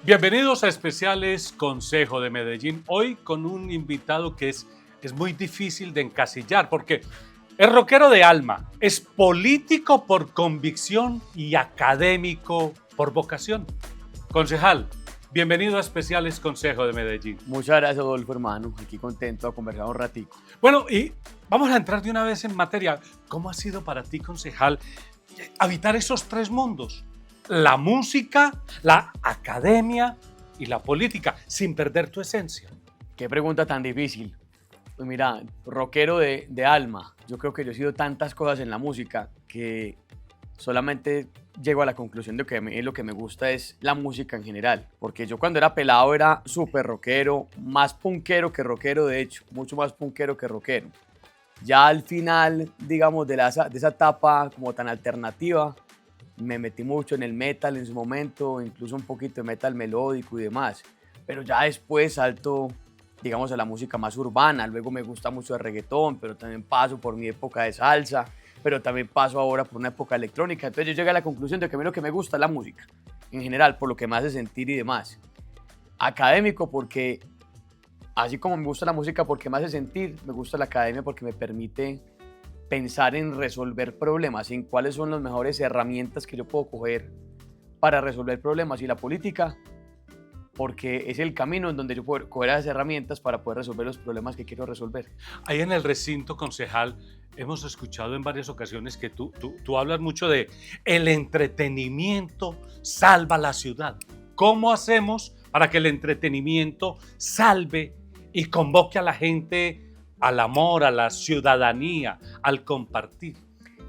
Bienvenidos a Especiales Consejo de Medellín. Hoy con un invitado que es muy difícil de encasillar porque es rockero de alma, es político por convicción y académico por vocación. Concejal, bienvenido a Especiales Consejo de Medellín. Muchas gracias, Adolfo, hermano. Aquí contento de conversar un ratico. Bueno, y vamos a entrar de una vez en materia. ¿Cómo ha sido para ti, concejal, habitar esos tres mundos? La música, la academia y la política, sin perder tu esencia. Qué pregunta tan difícil. Pues mira, rockero de alma. Yo creo que yo he sido tantas cosas en la música que solamente llego a la conclusión de que a mí lo que me gusta es la música en general. Porque yo cuando era pelado era súper rockero, más punkero que rockero, de hecho, mucho más punkero que rockero. Ya al final, digamos, de esa etapa como tan alternativa, me metí mucho en el metal en su momento, incluso un poquito de metal melódico y demás. Pero ya después salto, digamos, a la música más urbana. Luego me gusta mucho el reggaetón, pero también paso por mi época de salsa, pero también paso ahora por una época electrónica. Entonces yo llegué a la conclusión de que a mí lo que me gusta es la música, en general, por lo que me hace sentir y demás. Académico porque, así como me gusta la música porque me hace sentir, me gusta la academia porque me permite pensar en resolver problemas, en cuáles son las mejores herramientas que yo puedo coger para resolver problemas, y la política porque es el camino en donde yo puedo coger esas herramientas para poder resolver los problemas que quiero resolver. Ahí en el recinto, concejal, hemos escuchado en varias ocasiones que tú hablas mucho de el entretenimiento salva la ciudad. ¿Cómo hacemos para que el entretenimiento salve y convoque a la gente al amor, a la ciudadanía, al compartir?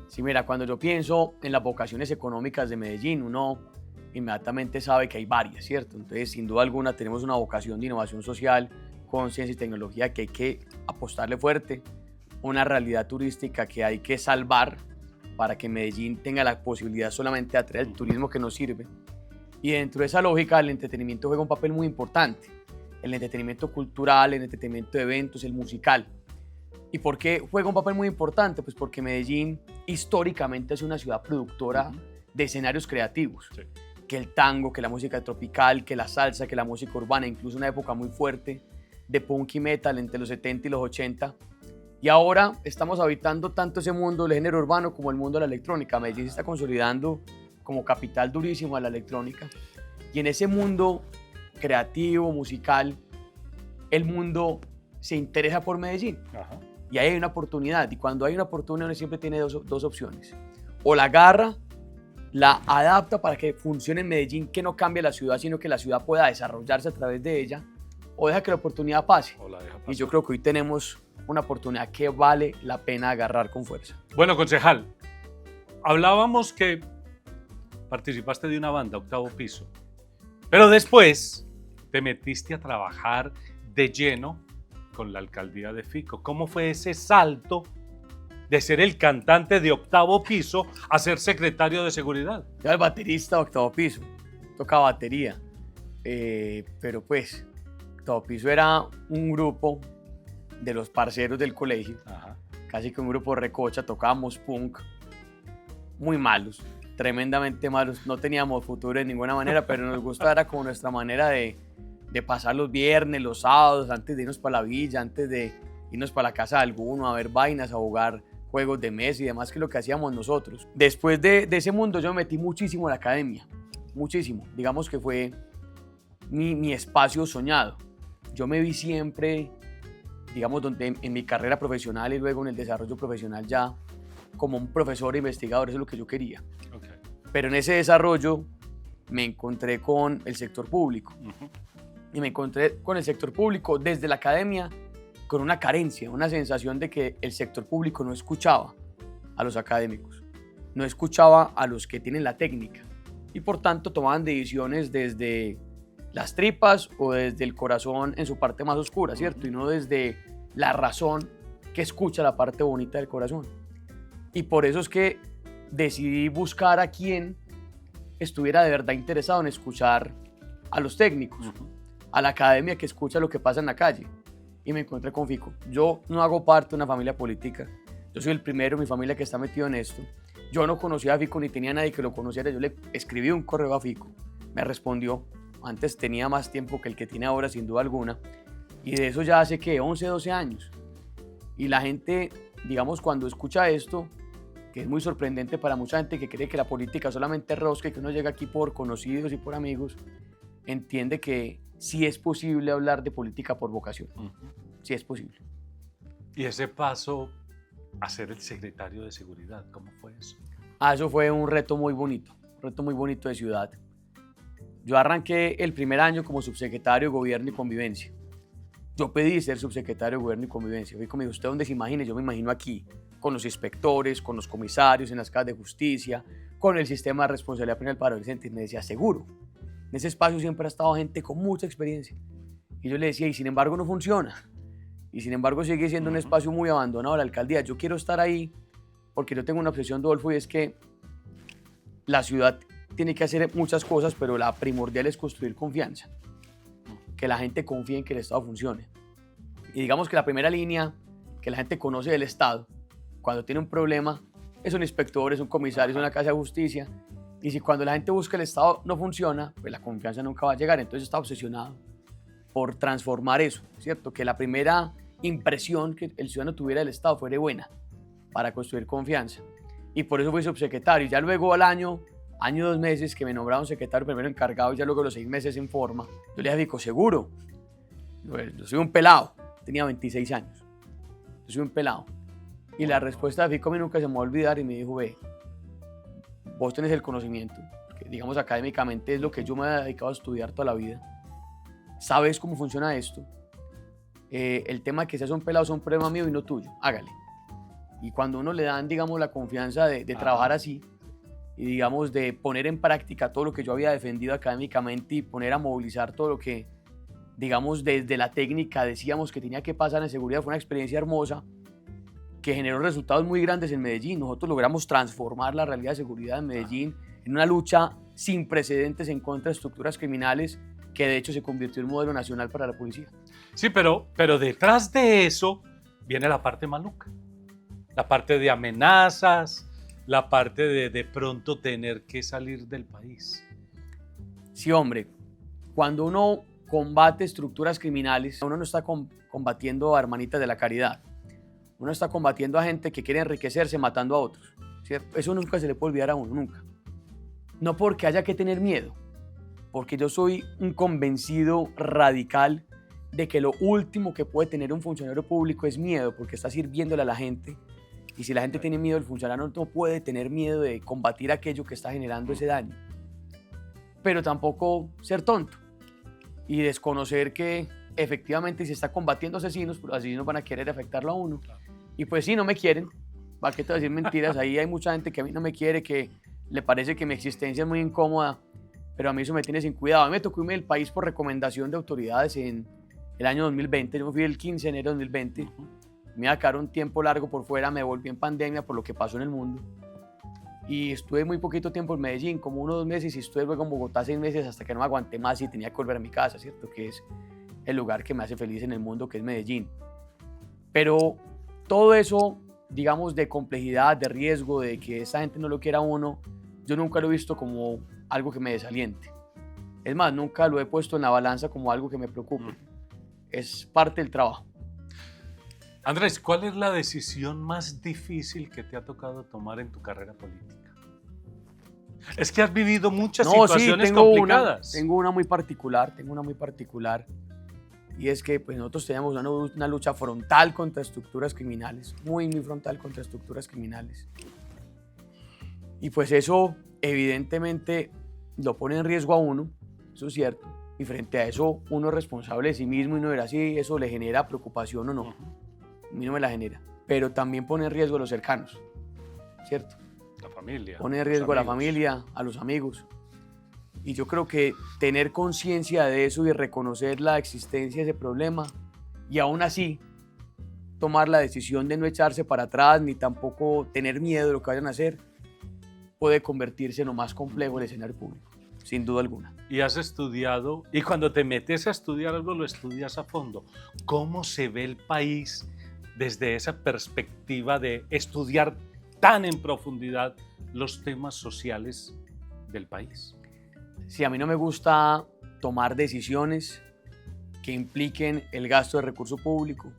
Sí, mira, cuando yo pienso en las vocaciones económicas de Medellín, uno inmediatamente sabe que hay varias, ¿cierto? Entonces, sin duda alguna, tenemos una vocación de innovación social con ciencia y tecnología que hay que apostarle fuerte, una realidad turística que hay que salvar para que Medellín tenga la posibilidad solamente de atraer el turismo que nos sirve. Y dentro de esa lógica, el entretenimiento juega un papel muy importante. El entretenimiento cultural, el entretenimiento de eventos, el musical. ¿Y por qué juega un papel muy importante? Pues porque Medellín históricamente es una ciudad productora de escenarios creativos. Sí. Que el tango, que la música tropical, que la salsa, que la música urbana, incluso una época muy fuerte de punk y metal entre los 70 y los 80. Y ahora estamos habitando tanto ese mundo del género urbano como el mundo de la electrónica. Medellín se está consolidando como capital durísimo de la electrónica. Y en ese mundo creativo, musical, el mundo se interesa por Medellín. Ajá. Y ahí hay una oportunidad. Y cuando hay una oportunidad, uno siempre tiene dos opciones. O la agarra, la adapta para que funcione en Medellín, que no cambie la ciudad, sino que la ciudad pueda desarrollarse a través de ella, o deja que la oportunidad pase. Y yo creo que hoy tenemos una oportunidad que vale la pena agarrar con fuerza. Bueno, concejal, hablábamos que participaste de una banda, Octavo Piso, pero después te metiste a trabajar de lleno con la alcaldía de Fico. ¿Cómo fue ese salto de ser el cantante de Octavo Piso a ser secretario de Seguridad? Yo era el baterista de Octavo Piso, tocaba batería, pero pues Octavo Piso era un grupo de los parceros del colegio. Ajá. Casi que un grupo de recocha, tocábamos punk, muy malos, tremendamente malos, no teníamos futuro de ninguna manera, pero nos gustaba, era como nuestra manera de pasar los viernes, los sábados, antes de irnos para la villa, antes de irnos para la casa de alguno, a ver vainas, a jugar juegos de mesa y demás, que es lo que hacíamos nosotros. Después de ese mundo yo me metí muchísimo en la academia, muchísimo, digamos que fue mi espacio soñado. Yo me vi siempre, digamos, en mi carrera profesional y luego en el desarrollo profesional ya como un profesor e investigador, eso es lo que yo quería. Okay. Pero en ese desarrollo me encontré con el sector público. Y me encontré con el sector público desde la academia con una carencia, una sensación de que el sector público no escuchaba a los académicos, no escuchaba a los que tienen la técnica y por tanto tomaban decisiones desde las tripas o desde el corazón en su parte más oscura, ¿cierto? Y no desde la razón que escucha la parte bonita del corazón. Y por eso es que decidí buscar a quien estuviera de verdad interesado en escuchar a los técnicos, a la academia que escucha lo que pasa en la calle. Y me encontré con Fico. Yo no hago parte de una familia política. Yo soy el primero en mi familia que está metido en esto. Yo no conocía a Fico ni tenía a nadie que lo conociera. Yo le escribí un correo a Fico. Me respondió. Antes tenía más tiempo que el que tiene ahora, sin duda alguna. Y de eso ya hace, ¿qué? 11, 12 años. Y la gente, digamos, cuando escucha esto, que es muy sorprendente para mucha gente que cree que la política solamente es rosca y que uno llega aquí por conocidos y por amigos, entiende que sí es posible hablar de política por vocación. Sí es posible. Y ese paso a ser el secretario de Seguridad, ¿cómo fue eso? Eso fue un reto muy bonito de ciudad. Yo arranqué el primer año como subsecretario de Gobierno y Convivencia. Yo pedí ser subsecretario de Gobierno y Convivencia. Fui conmigo, ¿usted dónde se imagine? Yo me imagino aquí, con los inspectores, con los comisarios en las casas de justicia, con el sistema de responsabilidad penal para adolescentes. Me decía, seguro. En ese espacio siempre ha estado gente con mucha experiencia. Y yo le decía, y sin embargo no funciona. Y sin embargo sigue siendo un espacio muy abandonado de la alcaldía. Yo quiero estar ahí porque yo tengo una obsesión, Rodolfo, y es que la ciudad tiene que hacer muchas cosas, pero la primordial es construir confianza. Que la gente confíe en que el Estado funcione. Y digamos que la primera línea que la gente conoce del Estado, cuando tiene un problema, es un inspector, es un comisario, es una casa de justicia. Y si cuando la gente busca el Estado no funciona, pues la confianza nunca va a llegar. Entonces está obsesionado por transformar eso, ¿cierto? Que la primera impresión que el ciudadano tuviera del Estado fuera buena para construir confianza. Y por eso fui subsecretario. Y ya luego al año 2 meses que me nombraron secretario primero encargado y ya luego los 6 meses en forma, yo le dije, Fico, seguro. Yo soy un pelado, tenía 26 años. Yo soy un pelado. Y la respuesta de Fico a mí nunca se me va a olvidar y me dijo, ve, vos tenés el conocimiento, que digamos académicamente es lo que yo me he dedicado a estudiar toda la vida. Sabes cómo funciona esto. El tema de que seas un pelado es un problema mío y no tuyo, hágale. Y cuando uno le dan, digamos, la confianza de trabajar así y, digamos, de poner en práctica todo lo que yo había defendido académicamente y poner a movilizar todo lo que, digamos, desde la técnica decíamos que tenía que pasar en seguridad, fue una experiencia hermosa que generó resultados muy grandes en Medellín. Nosotros logramos transformar la realidad de seguridad en Medellín en una lucha sin precedentes en contra de estructuras criminales que de hecho se convirtió en modelo nacional para la policía. Sí, pero detrás de eso viene la parte maluca, la parte de amenazas, la parte de pronto tener que salir del país. Sí, hombre, cuando uno combate estructuras criminales, uno no está combatiendo a hermanitas de la caridad, uno está combatiendo a gente que quiere enriquecerse matando a otros, ¿cierto? Eso nunca se le puede olvidar a uno, nunca. No porque haya que tener miedo, porque yo soy un convencido radical de que lo último que puede tener un funcionario público es miedo, porque está sirviéndole a la gente. Y si la gente tiene miedo, el funcionario no puede tener miedo de combatir aquello que está generando ese daño. Pero tampoco ser tonto y desconocer que efectivamente se está combatiendo asesinos, pero los asesinos van a querer afectarlo a uno. Y pues sí, no me quieren. ¿Para qué te voy a decir mentiras? Ahí hay mucha gente que a mí no me quiere, que le parece que mi existencia es muy incómoda, pero a mí eso me tiene sin cuidado. A mí me tocó irme del país por recomendación de autoridades en el año 2020. Yo me fui el 15 de enero de 2020. Me iba a quedar un tiempo largo por fuera, me volví en pandemia por lo que pasó en el mundo. Y estuve muy poquito tiempo en Medellín, como 1 o 2 meses, y estuve luego en Bogotá 6 meses hasta que no me aguanté más y tenía que volver a mi casa, ¿cierto? Que es el lugar que me hace feliz en el mundo, que es Medellín. Pero todo eso, digamos, de complejidad, de riesgo, de que esa gente no lo quiera a uno, yo nunca lo he visto como algo que me desaliente. Es más, nunca lo he puesto en la balanza como algo que me preocupe. Es parte del trabajo. Andrés, ¿cuál es la decisión más difícil que te ha tocado tomar en tu carrera política? Es que has vivido muchas situaciones complicadas. Tengo una muy particular, y es que pues, nosotros tenemos una lucha frontal contra estructuras criminales, muy frontal contra estructuras criminales. Y pues eso evidentemente lo pone en riesgo a uno, eso es cierto, y frente a eso uno es responsable de sí mismo y no verá si eso le genera preocupación o no. A mí no me la genera, pero también pone en riesgo a los cercanos, ¿cierto? La familia. Pone en riesgo a la familia, a los amigos. Y yo creo que tener conciencia de eso y reconocer la existencia de ese problema y aún así tomar la decisión de no echarse para atrás ni tampoco tener miedo de lo que vayan a hacer puede convertirse en lo más complejo del escenario público, sin duda alguna. Y has estudiado, y cuando te metes a estudiar algo lo estudias a fondo. ¿Cómo se ve el país desde esa perspectiva de estudiar tan en profundidad los temas sociales del país? Sí, a mí no me gusta tomar decisiones que impliquen el gasto de recurso público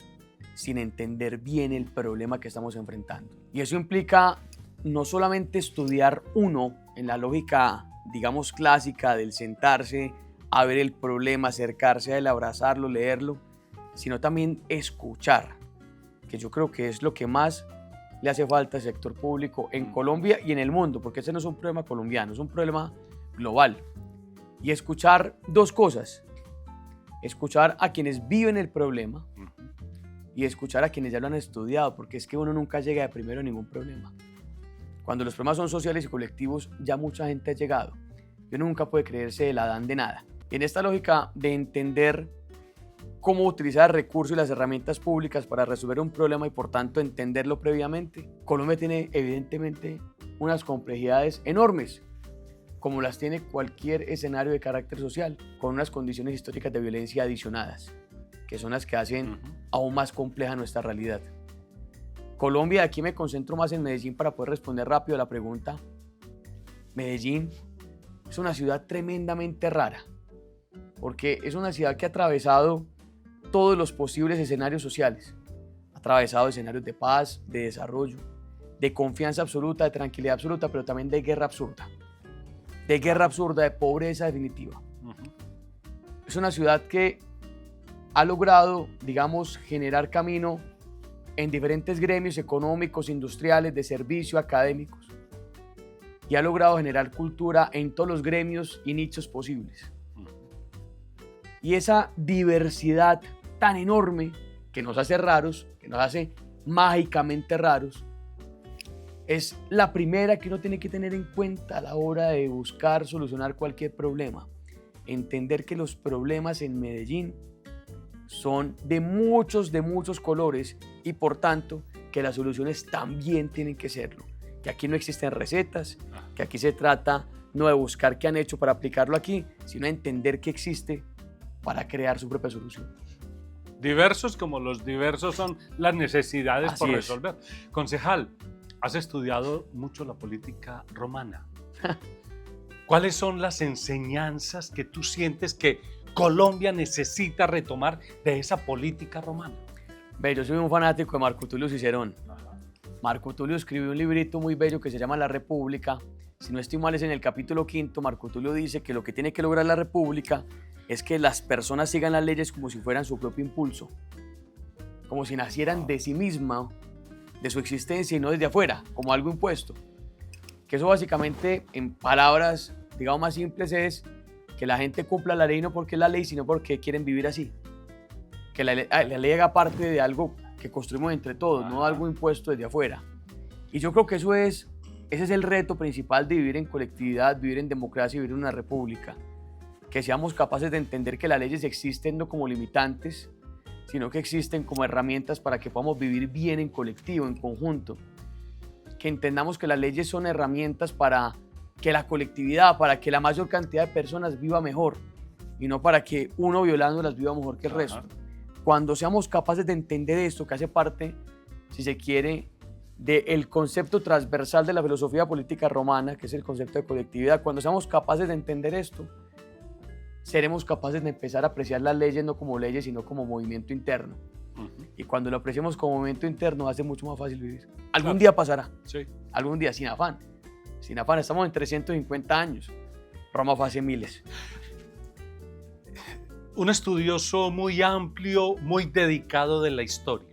sin entender bien el problema que estamos enfrentando. Y eso implica no solamente estudiar uno en la lógica, digamos, clásica del sentarse a ver el problema, acercarse a él, abrazarlo, leerlo, sino también escuchar, que yo creo que es lo que más le hace falta al sector público en Colombia y en el mundo, porque ese no es un problema colombiano, es un problema global. Y escuchar dos cosas: escuchar a quienes viven el problema y escuchar a quienes ya lo han estudiado, porque es que uno nunca llega de primero a ningún problema. Cuando los problemas son sociales y colectivos, ya mucha gente ha llegado y uno nunca puede creerse el Adán de nada. Y en esta lógica de entender cómo utilizar recursos y las herramientas públicas para resolver un problema y por tanto entenderlo previamente, Colombia tiene evidentemente unas complejidades enormes, como las tiene cualquier escenario de carácter social, con unas condiciones históricas de violencia adicionadas, que son las que hacen aún más compleja nuestra realidad. Colombia, aquí me concentro más en Medellín para poder responder rápido a la pregunta. Medellín es una ciudad tremendamente rara, porque es una ciudad que ha atravesado todos los posibles escenarios sociales. Ha atravesado escenarios de paz, de desarrollo, de confianza absoluta, de tranquilidad absoluta, pero también de guerra absurda. De guerra absurda, de pobreza definitiva. Es una ciudad que ha logrado, digamos, generar camino en diferentes gremios económicos, industriales, de servicio, académicos, y ha logrado generar cultura en todos los gremios y nichos posibles. Y esa diversidad tan enorme que nos hace raros, que nos hace mágicamente raros, es la primera que uno tiene que tener en cuenta a la hora de buscar solucionar cualquier problema. Entender que los problemas en Medellín son de muchos colores y por tanto que las soluciones también tienen que serlo. Que aquí no existen recetas, que aquí se trata no de buscar qué han hecho para aplicarlo aquí, sino de entender qué existe para crear su propia solución. Diversos como los diversos son las necesidades Así por es. resolver. Concejal, has estudiado mucho la política romana. ¿Cuáles son las enseñanzas que tú sientes que Colombia necesita retomar de esa política romana? Ve, yo soy un fanático de Marco Tulio Cicerón. Marco Tulio escribió un librito muy bello que se llama La República. Si no estoy mal, es en el capítulo 5. Marco Tulio dice que lo que tiene que lograr la República es que las personas sigan las leyes como si fueran su propio impulso, como si nacieran de sí misma, de su existencia y no desde afuera, como algo impuesto. Que eso básicamente, en palabras, digamos, más simples, es que la gente cumpla la ley no porque es la ley, sino porque quieren vivir así. Que la ley haga parte de algo que construimos entre todos, no algo impuesto desde afuera. Y yo creo que ese es el reto principal de vivir en colectividad, vivir en democracia y vivir en una república. Que seamos capaces de entender que las leyes existen no como limitantes, sino que existen como herramientas para que podamos vivir bien en colectivo, en conjunto. Que entendamos que las leyes son herramientas para que la colectividad, para que la mayor cantidad de personas viva mejor y no para que uno violándolas viva mejor que el resto. Cuando seamos capaces de entender esto, que hace parte, si se quiere, del concepto transversal de la filosofía política romana, que es el concepto de colectividad, cuando seamos capaces de entender esto, seremos capaces de empezar a apreciar las leyes no como leyes, sino como movimiento interno. Y cuando lo apreciemos como movimiento interno, hace mucho más fácil vivir. Algún día pasará. Sí. Algún día, sin afán. Sin afán, estamos en 350 años. Roma fue hace miles. Un estudioso muy amplio, muy dedicado de la historia.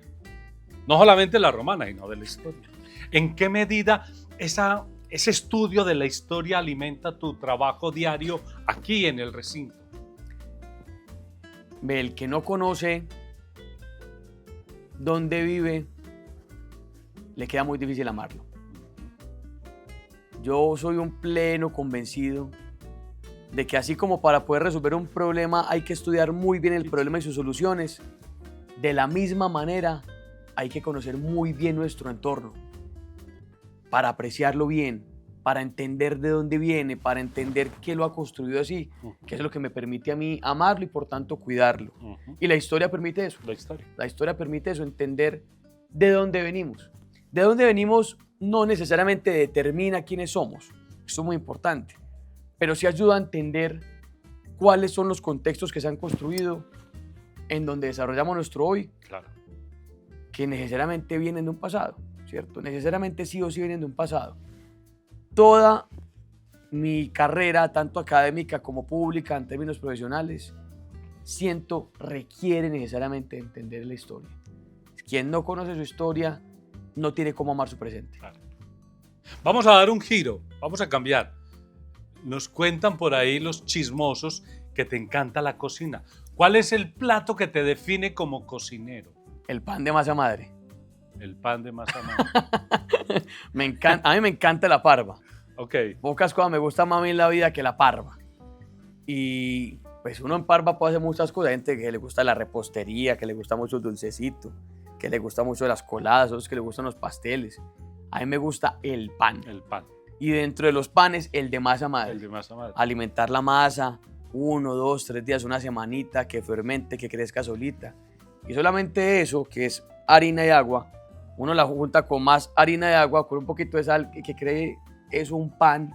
No solamente la romana, sino de la historia. ¿En qué medida ese estudio de la historia alimenta tu trabajo diario aquí en el recinto? El que no conoce dónde vive, le queda muy difícil amarlo. Yo soy un pleno convencido de que así como para poder resolver un problema hay que estudiar muy bien el problema y sus soluciones, de la misma manera hay que conocer muy bien nuestro entorno para apreciarlo bien, para entender de dónde viene, para entender qué lo ha construido así, que es lo que me permite a mí amarlo y por tanto cuidarlo. Y la historia permite eso. La historia permite eso, entender de dónde venimos. De dónde venimos no necesariamente determina quiénes somos, eso es muy importante, pero sí ayuda a entender cuáles son los contextos que se han construido en donde desarrollamos nuestro hoy, Claro. que necesariamente vienen de un pasado, ¿cierto? Necesariamente sí o sí vienen de un pasado. Toda mi carrera, tanto académica como pública, en términos profesionales, siento requiere necesariamente entender la historia. Quien no conoce su historia no tiene cómo amar su presente. Claro. Vamos a dar un giro, vamos a cambiar. Nos cuentan por ahí los chismosos que te encanta la cocina. ¿Cuál es el plato que te define como cocinero? El pan de masa madre. El pan de masa madre. A mí me encanta la parva. Ok. Pocas cosas me gustan más a mí en la vida que la parva. Y pues uno en parva puede hacer muchas cosas. Hay gente que le gusta la repostería, que le gusta mucho el dulcecito, que le gusta mucho las coladas, otros que le gustan los pasteles. A mí me gusta el pan. El pan. Y dentro de los panes, el de masa madre. El de masa madre. Alimentar la masa 1, 2, 3 días, una semanita, que fermente, que crezca solita. Y solamente eso, que es harina y agua, uno la junta con más harina y agua, con un poquito de sal, que cree es un pan,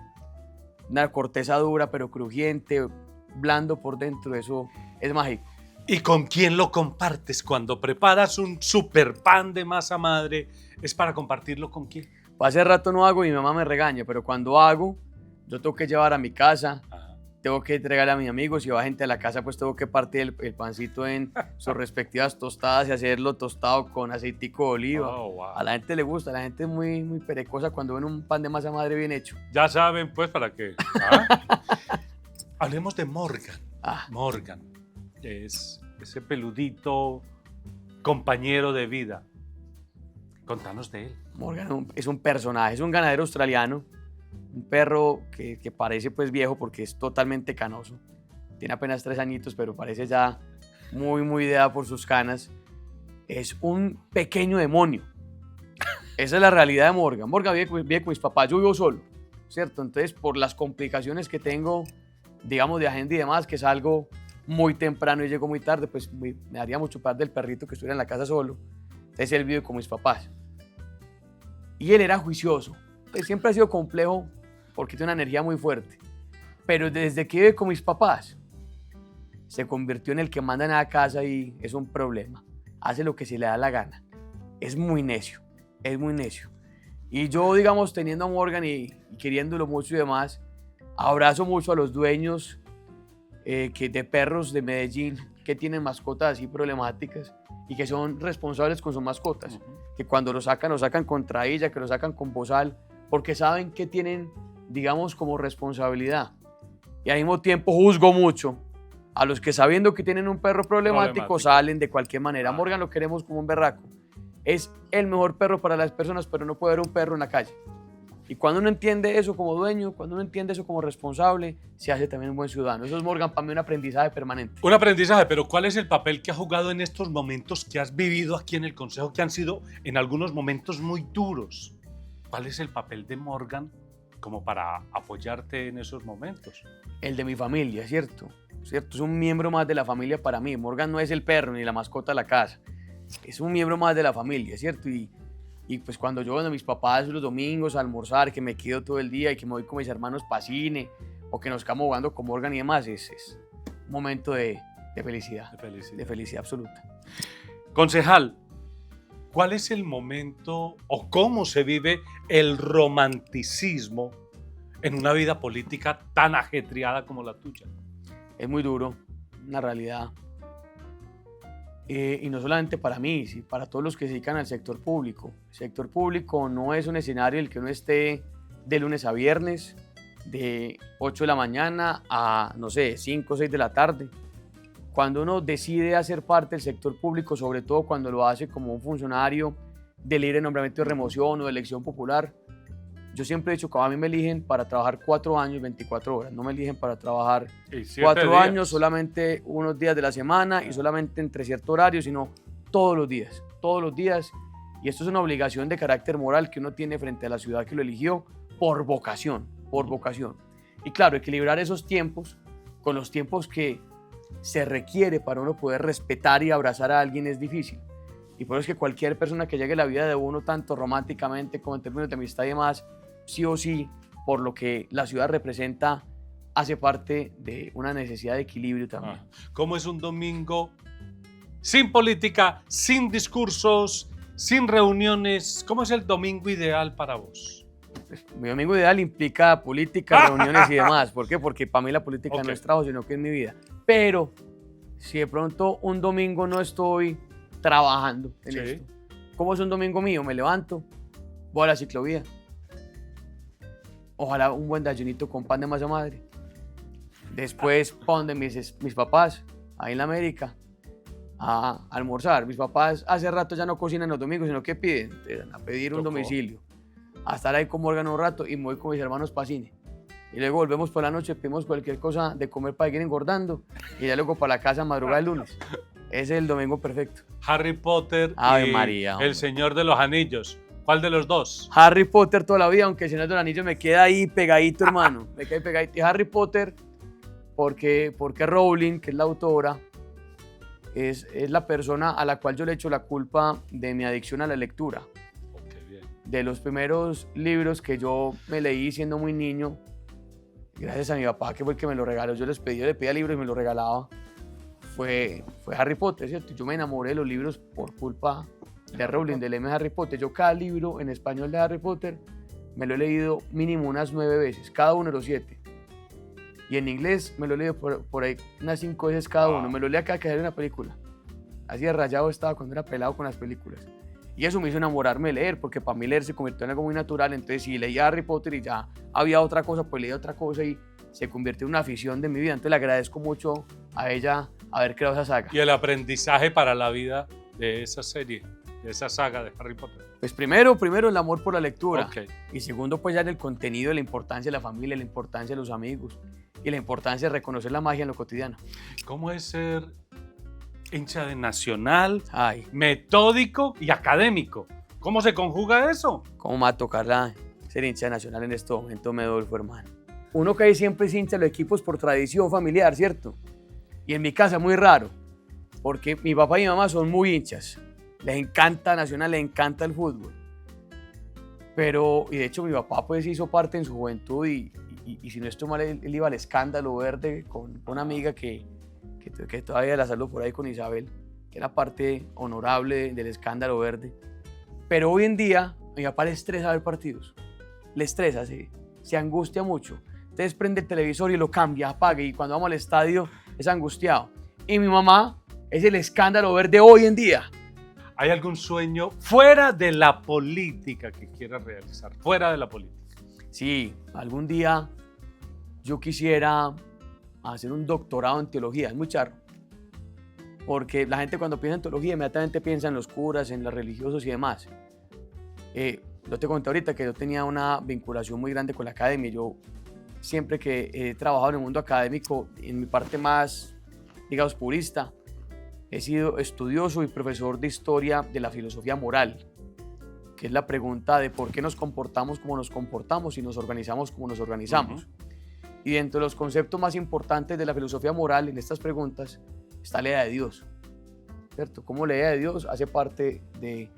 una corteza dura pero crujiente, blando por dentro, eso es mágico. ¿Y con quién lo compartes? Cuando preparas un super pan de masa madre, ¿es para compartirlo con quién? Hace rato no hago y mi mamá me regaña, pero cuando hago, yo tengo que llevar a mi casa, tengo que entregarle a mis amigos, si va gente a la casa, pues tengo que partir el pancito en sus respectivas tostadas y hacerlo tostado con aceitico de oliva. Oh, wow. A la gente le gusta, la gente es muy, muy perecosa cuando ven un pan de masa madre bien hecho. Ya saben, pues, para qué. ¿Ah? Hablemos de Morgan. Morgan es ese peludito compañero de vida. Contanos de él. Morgan es un personaje, es un ganadero australiano, un perro que parece pues viejo porque es totalmente canoso. Tiene apenas 3 añitos, pero parece ya muy, muy de edad por sus canas. Es un pequeño demonio. Esa es la realidad de Morgan. Morgan vive con mis papás, yo vivo solo, ¿cierto? Entonces, por las complicaciones que tengo, digamos, de agenda y demás, que salgo muy temprano y llego muy tarde, pues me daría mucho parte del perrito que estuviera en la casa solo. Entonces, él vive con mis papás. Y él era juicioso. Pues siempre ha sido complejo porque tiene una energía muy fuerte. Pero desde que vive con mis papás, se convirtió en el que manda en la casa y es un problema. Hace lo que se le da la gana. Es muy necio, es muy necio. Y yo, digamos, teniendo a Morgan y queriéndolo mucho y demás, abrazo mucho a los dueños de perros de Medellín que tienen mascotas así problemáticas y que son responsables con sus mascotas. Que cuando lo sacan con trailla, que lo sacan con bozal, porque saben que tienen, digamos, como responsabilidad. Y al mismo tiempo juzgo mucho a los que sabiendo que tienen un perro problemático salen de cualquier manera. Morgan lo queremos como un berraco. Es el mejor perro para las personas, pero no puede haber un perro en la calle. Y cuando uno entiende eso como dueño, cuando uno entiende eso como responsable, se hace también un buen ciudadano. Eso es, Morgan, para mí un aprendizaje permanente. Un aprendizaje, pero ¿cuál es el papel que ha jugado en estos momentos que has vivido aquí en el Consejo, que han sido en algunos momentos muy duros? ¿Cuál es el papel de Morgan como para apoyarte en esos momentos? El de mi familia, ¿cierto? Es un miembro más de la familia para mí. Morgan no es el perro ni la mascota de la casa. Es un miembro más de la familia, ¿cierto? Y pues cuando yo veo a mis papás los domingos a almorzar, que me quedo todo el día y que me voy con mis hermanos para cine o que nos quedamos jugando con Morgan y demás, es un momento de felicidad. De felicidad absoluta. Concejal, ¿cuál es el momento o cómo se vive el romanticismo en una vida política tan ajetreada como la tuya? Es muy duro, una realidad. Y no solamente para mí, sino para todos los que se dedican al sector público. El sector público no es un escenario en el que uno esté de lunes a viernes, de 8 de la mañana a, no sé, 5 o 6 de la tarde. Cuando uno decide hacer parte del sector público, sobre todo cuando lo hace como un funcionario de libre nombramiento de remoción o de elección popular, yo siempre he dicho que a mí me eligen para trabajar 4 años, 24 horas. No me eligen para trabajar 4 años, solamente unos días de la semana y solamente entre cierto horario, sino todos los días. Todos los días. Y esto es una obligación de carácter moral que uno tiene frente a la ciudad que lo eligió por vocación. Por vocación. Y claro, equilibrar esos tiempos con los tiempos que se requiere para uno poder respetar y abrazar a alguien es difícil. Y por eso es que cualquier persona que llegue a la vida de uno, tanto románticamente como en términos de amistad y demás, sí o sí, por lo que la ciudad representa, hace parte de una necesidad de equilibrio también. ¿Cómo es un domingo sin política, sin discursos, sin reuniones? ¿Cómo es el domingo ideal para vos? Pues, mi domingo ideal implica política, reuniones y demás. ¿Por qué? Porque para mí la política no es trabajo, sino que es mi vida. Pero si de pronto un domingo no estoy trabajando en esto, ¿cómo es un domingo mío? Me levanto, voy a la ciclovía. Ojalá un buen desayunito con pan de masa madre. Después pan de mis papás, ahí en la América, a almorzar. Mis papás hace rato ya no cocinan los domingos, sino que piden, a pedir un domicilio. A estar ahí con Morgan un rato y me voy con mis hermanos para cine. Y luego volvemos por la noche, pedimos cualquier cosa de comer para ir engordando y ya luego para la casa madrugada el lunes. Ese es el domingo perfecto. Harry Potter y María, El Señor de los Anillos. ¿Cuál de los dos? Harry Potter toda la vida, aunque El Señor de los Anillos me queda ahí pegadito, hermano. Me queda pegadito. Y Harry Potter, porque Rowling, que es la autora, es la persona a la cual yo le echo la culpa de mi adicción a la lectura. De los primeros libros que yo me leí siendo muy niño, gracias a mi papá, que fue el que me lo regaló, yo le pedía libros y me lo regalaba, fue Harry Potter, ¿cierto? Yo me enamoré de los libros por culpa de Rowling, del M. Harry Potter. Yo cada libro en español de Harry Potter me lo he leído mínimo unas 9 veces, cada uno de los 7. Y en inglés me lo he leído por ahí unas 5 veces cada uno. Me lo leía cada que saliera una película. Así de rayado estaba cuando era pelado con las películas. Y eso me hizo enamorarme de leer, porque para mí leer se convirtió en algo muy natural. Entonces, si leía Harry Potter y ya había otra cosa, pues leía otra cosa y se convirtió en una afición de mi vida. Entonces, le agradezco mucho a ella haber creado esa saga. ¿Y el aprendizaje para la vida de esa serie, de esa saga de Harry Potter? Pues primero el amor por la lectura. Okay. Y segundo, pues ya en el contenido, la importancia de la familia, la importancia de los amigos y la importancia de reconocer la magia en lo cotidiano. ¿Cómo es ser hincha de Nacional, metódico y académico? ¿Cómo se conjuga eso? ¿Cómo me va a tocar ser hincha de Nacional en este momento, Medolfo, hermano? Uno que ahí siempre es hincha de los equipos por tradición familiar, ¿cierto? Y en mi casa es muy raro, porque mi papá y mi mamá son muy hinchas. Les encanta Nacional, les encanta el fútbol. Y de hecho mi papá pues hizo parte en su juventud y si no estoy mal, él iba al Escándalo Verde con una amiga que todavía la saludo por ahí, con Isabel, que era parte honorable del Escándalo Verde. Pero hoy en día a mi papá le estresa ver partidos. Le estresa, se angustia mucho. Entonces prende el televisor y lo cambia, apaga, y cuando vamos al estadio es angustiado. Y mi mamá es el Escándalo Verde hoy en día. ¿Hay algún sueño fuera de la política que quieras realizar? Fuera de la política. Sí, algún día yo quisiera hacer un doctorado en teología. Es muy charro, porque la gente cuando piensa en teología inmediatamente piensa en los curas, en los religiosos y demás. Yo te conté ahorita que yo tenía una vinculación muy grande con la academia. Yo siempre que he trabajado en el mundo académico, en mi parte más, digamos, purista, he sido estudioso y profesor de historia de la filosofía moral, que es la pregunta de por qué nos comportamos como nos comportamos y nos organizamos como nos organizamos. Y dentro de los conceptos más importantes de la filosofía moral en estas preguntas está la idea de Dios, ¿cierto? Cómo la idea de Dios hace parte de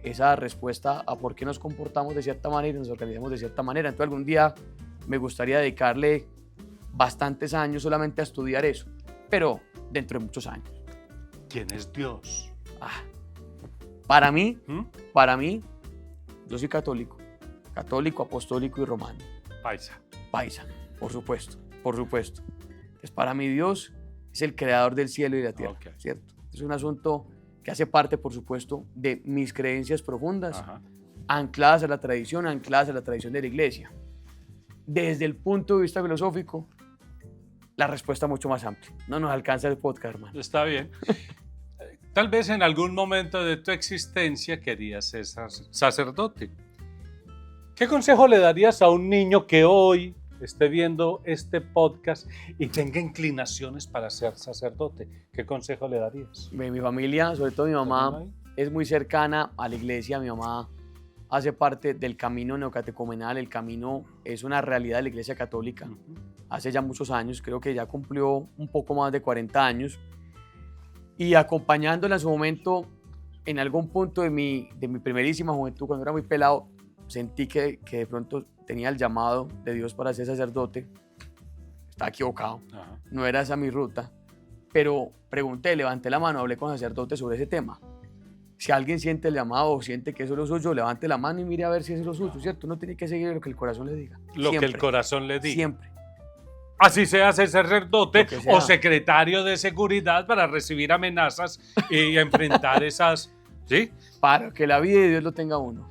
esa respuesta a por qué nos comportamos de cierta manera y nos organizamos de cierta manera. Entonces algún día me gustaría dedicarle bastantes años solamente a estudiar eso, pero dentro de muchos años. ¿Quién es Dios? Para mí, yo soy católico, apostólico y romano. Paisa, por supuesto. Entonces, para mí Dios es el creador del cielo y de la tierra, ¿cierto? Es un asunto que hace parte, por supuesto, de mis creencias profundas, ancladas a la tradición de la iglesia. Desde el punto de vista filosófico, la respuesta es mucho más amplia. No nos alcanza el podcast, hermano. Está bien. Tal vez en algún momento de tu existencia querías ser sacerdote. ¿Qué consejo le darías a un niño que hoy esté viendo este podcast y tenga inclinaciones para ser sacerdote? ¿Qué consejo le darías? Mi familia, sobre todo mi mamá, es muy cercana a la iglesia. Mi mamá hace parte del camino neocatecumenal. El camino es una realidad de la iglesia católica. Hace ya muchos años, creo que ya cumplió un poco más de 40 años. Y acompañándola en su momento, en algún punto de mi primerísima juventud, cuando era muy pelado, sentí que de pronto tenía el llamado de Dios para ser sacerdote. estaba equivocado, Ajá. no era esa mi ruta, pero pregunté, levanté la mano, hablé con sacerdotes sobre ese tema. Si alguien siente el llamado o siente que eso es lo suyo, levante la mano y mire a ver si es lo suyo, ¿cierto? Uno tiene que seguir lo que el corazón le diga. Lo que el corazón le diga. Siempre. Así sea ser sacerdote sea. o secretario de seguridad para recibir amenazas y enfrentar esas... ¿Sí? Para que la vida de Dios lo tenga uno.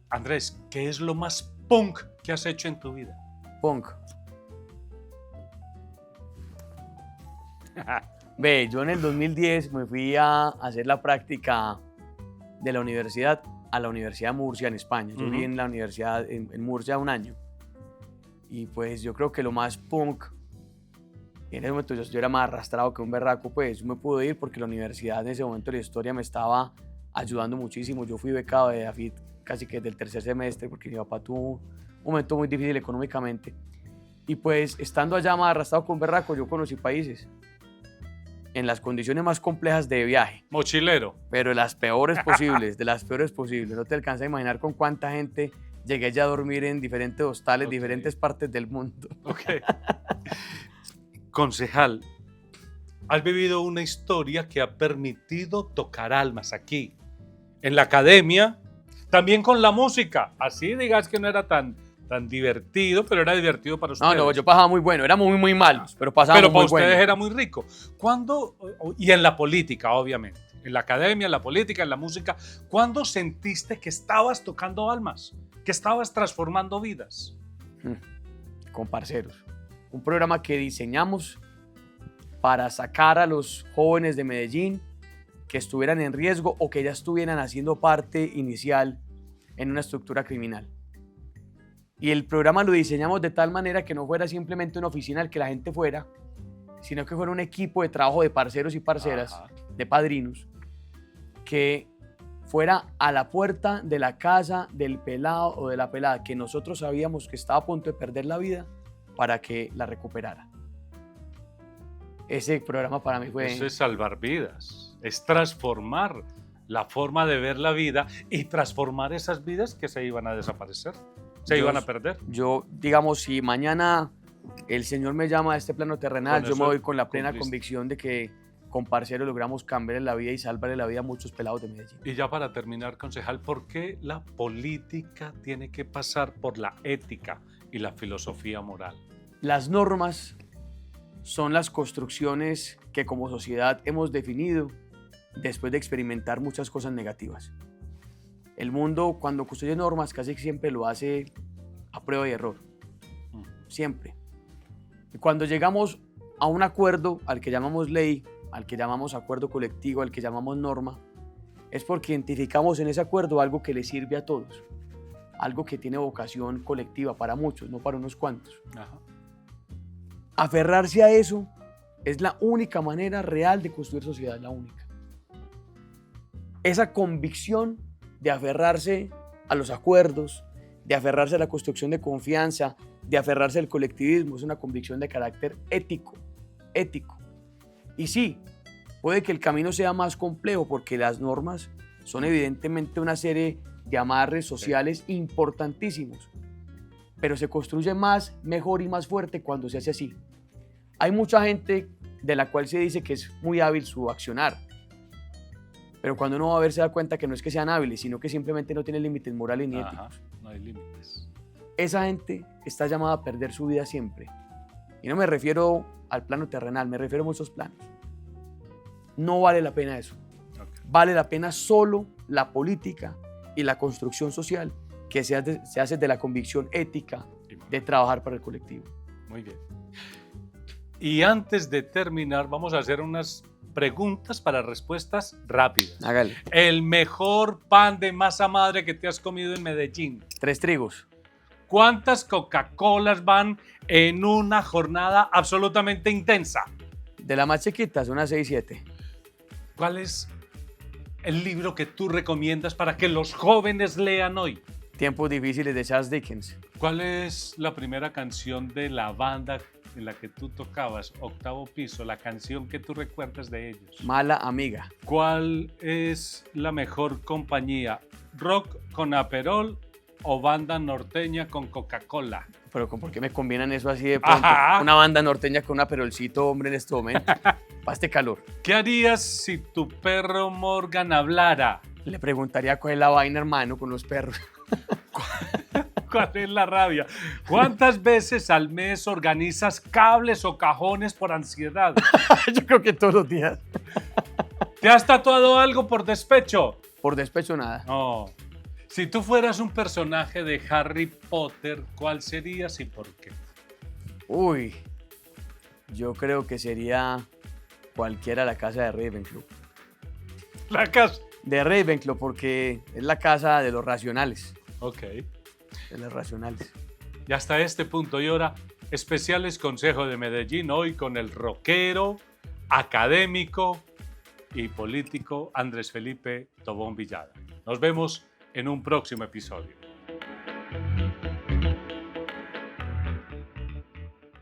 Andrés, ¿qué es lo más punk que has hecho en tu vida? Punk. Ve, yo en el 2010 me fui a hacer la práctica de la universidad a la Universidad de Murcia en España. Yo viví en la universidad en Murcia un año. Y pues yo creo que lo más punk, en ese momento yo era más arrastrado que un berraco, pues yo me pude ir porque la universidad en ese momento de la historia me estaba ayudando muchísimo. Yo fui becado de AFIT casi que desde el tercer semestre porque mi papá tuvo un momento muy difícil económicamente. Y pues estando allá más arrastrado con berraco, yo conocí países en las condiciones más complejas de viaje. Mochilero. Pero de las peores posibles, de las peores posibles. No te alcanzas a imaginar con cuánta gente llegué ya a dormir en diferentes hostales, diferentes partes del mundo. Ok. Concejal, has vivido una historia que ha permitido tocar almas aquí, en la academia, también con la música. Así digas que no era tan divertido, pero era divertido para ustedes. No, yo pasaba muy bueno, éramos muy malos, pero pasábamos muy bueno. Pero para ustedes era muy rico. ¿Cuándo, y en la política, obviamente, en la academia, en la política, en la música, ¿cuándo sentiste que estabas tocando almas, que estabas transformando vidas? Con Parceros, un programa que diseñamos para sacar a los jóvenes de Medellín que estuvieran en riesgo o que ya estuvieran haciendo parte inicial en una estructura criminal. Y el programa lo diseñamos de tal manera que no fuera simplemente una oficina al que la gente fuera, sino que fuera un equipo de trabajo de parceros y parceras, de padrinos, que fuera a la puerta de la casa del pelado o de la pelada que nosotros sabíamos que estaba a punto de perder la vida para que la recuperara. Ese programa para mí fue... Eso es salvar vidas, es transformar la forma de ver la vida y transformar esas vidas que se iban a desaparecer, se iban a perder. Yo, digamos, si mañana el Señor me llama a este plano terrenal, yo me voy con la plena convicción de que con Parceros logramos cambiarle la vida y salvarle la vida a muchos pelados de Medellín. Y ya para terminar, concejal, ¿por qué la política tiene que pasar por la ética y la filosofía moral? Las normas son las construcciones que como sociedad hemos definido después de experimentar muchas cosas negativas. El mundo, cuando construye normas, casi siempre lo hace a prueba y error. Siempre. Y cuando llegamos a un acuerdo al que llamamos ley, al que llamamos acuerdo colectivo, al que llamamos norma, es porque identificamos en ese acuerdo algo que le sirve a todos, algo que tiene vocación colectiva para muchos, no para unos cuantos. Ajá. Aferrarse a eso es la única manera real de construir sociedad, la única. Esa convicción de aferrarse a los acuerdos, de aferrarse a la construcción de confianza, de aferrarse al colectivismo, es una convicción de carácter ético. Y sí, puede que el camino sea más complejo porque las normas son evidentemente una serie de amarres sociales importantísimos, pero se construye más, mejor y más fuerte cuando se hace así. Hay mucha gente de la cual se dice que es muy hábil su accionar, pero cuando uno va a ver se da cuenta que no es que sean hábiles, sino que simplemente no tienen límites morales ni éticos. No hay límites. Esa gente está llamada a perder su vida siempre. Y no me refiero al plano terrenal, me refiero a muchos planos. No vale la pena eso. Okay. Vale la pena solo la política y la construcción social que se hace de la convicción ética de trabajar para el colectivo. Muy bien. Y antes de terminar, vamos a hacer unas preguntas para respuestas rápidas. Hágale. El mejor pan de masa madre que te has comido en Medellín. 3 trigos. ¿Cuántas Coca-Colas van en una jornada absolutamente intensa? De las más chiquitas, unas 6, 7. ¿Cuál es el libro que tú recomiendas para que los jóvenes lean hoy? Tiempos difíciles de Charles Dickens. ¿Cuál es la primera canción de la banda en la que tú tocabas, Octavo Piso, la canción que tú recuerdas de ellos? Mala amiga. ¿Cuál es la mejor compañía? ¿Rock con Aperol o banda norteña con Coca-Cola? Pero ¿por qué me combinan eso así de pronto? Ajá. Una banda norteña con un aperolcito, hombre, en este momento. Para este calor. ¿Qué harías si tu perro Morgan hablara? Le preguntaría cuál es la vaina, hermano, con los perros. ¿Cuál es la rabia? ¿Cuántas veces al mes organizas cables o cajones por ansiedad? Yo creo que todos los días. ¿Te has tatuado algo por despecho? Por despecho, nada. No. Si tú fueras un personaje de Harry Potter, ¿cuál serías y por qué? Uy, yo creo que sería cualquiera la casa de Ravenclaw. La casa. De Ravenclaw, porque es la casa de los racionales. Ok. De los racionales. Y hasta este punto y hora, especiales consejos de Medellín hoy con el rockero, académico y político Andrés Felipe Tobón Villada. Nos vemos en un próximo episodio.